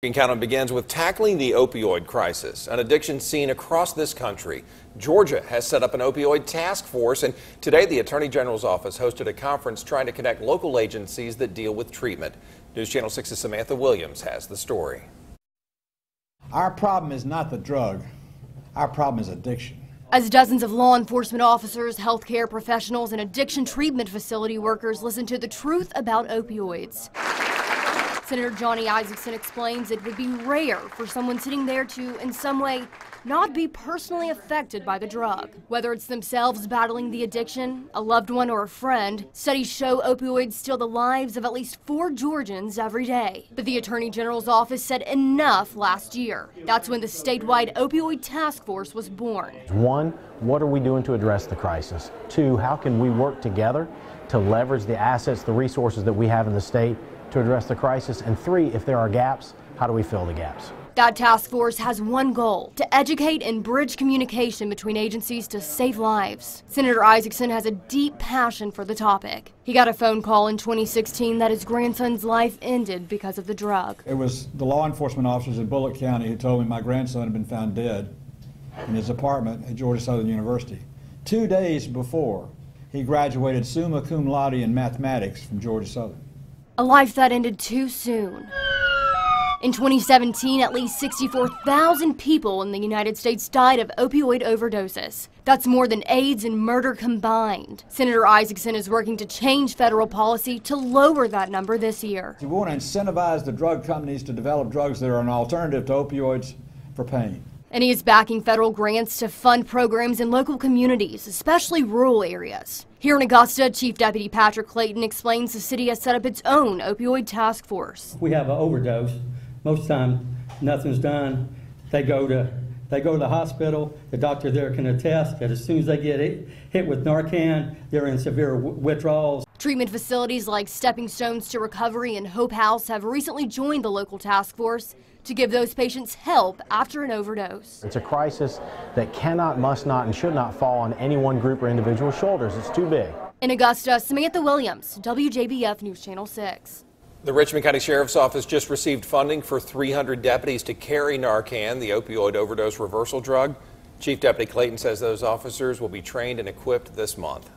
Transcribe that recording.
Countdown begins with tackling the opioid crisis, an addiction seen across this country. Georgia has set up an opioid task force, and today the Attorney General's office hosted a conference trying to connect local agencies that deal with treatment. News Channel 6's Samantha Williams has the story. Our problem is not the drug. Our problem is addiction. As dozens of law enforcement officers, healthcare professionals, and addiction treatment facility workers listen to the truth about opioids. Senator Johnny Isakson explains it would be rare for someone sitting there to, in some way, not be personally affected by the drug. Whether it's themselves battling the addiction, a loved one, or a friend, studies show opioids steal the lives of at least 4 Georgians every day. But the Attorney General's office said enough last year. That's when the statewide opioid task force was born. 1, what are we doing to address the crisis? 2, how can we work together to leverage the assets, the resources that we have in the state to address the crisis? And 3, if there are gaps, how do we fill the gaps? That task force has one goal: to educate and bridge communication between agencies to save lives. Senator Isakson has a deep passion for the topic. He got a phone call in 2016 that his grandson's life ended because of the drug. It was the law enforcement officers in Bullock County who told me my grandson had been found dead in his apartment at Georgia Southern University. 2 days before, he graduated summa cum laude in mathematics from Georgia Southern. A life that ended too soon. In 2017, at least 64,000 people in the United States died of opioid overdoses. That's more than AIDS and murder combined. Senator Isakson is working to change federal policy to lower that number this year. We want to incentivize the drug companies to develop drugs that are an alternative to opioids for pain. And he is backing federal grants to fund programs in local communities, especially rural areas. Here in Augusta, Chief Deputy Patrick Clayton explains the city has set up its own opioid task force. We have an overdose. Most of the time, nothing's done. They go to the hospital. The doctor there can attest that as soon as they get hit with Narcan, they're in severe withdrawals. Treatment facilities like Stepping Stones to Recovery and Hope House have recently joined the local task force to give those patients help after an overdose. It's a crisis that cannot, must not, and should not fall on any one group or individual's shoulders. It's too big. In Augusta, Samantha Williams, WJBF News Channel 6. The Richmond County Sheriff's Office just received funding for 300 deputies to carry Narcan, the opioid overdose reversal drug. Chief Deputy Clayton says those officers will be trained and equipped this month.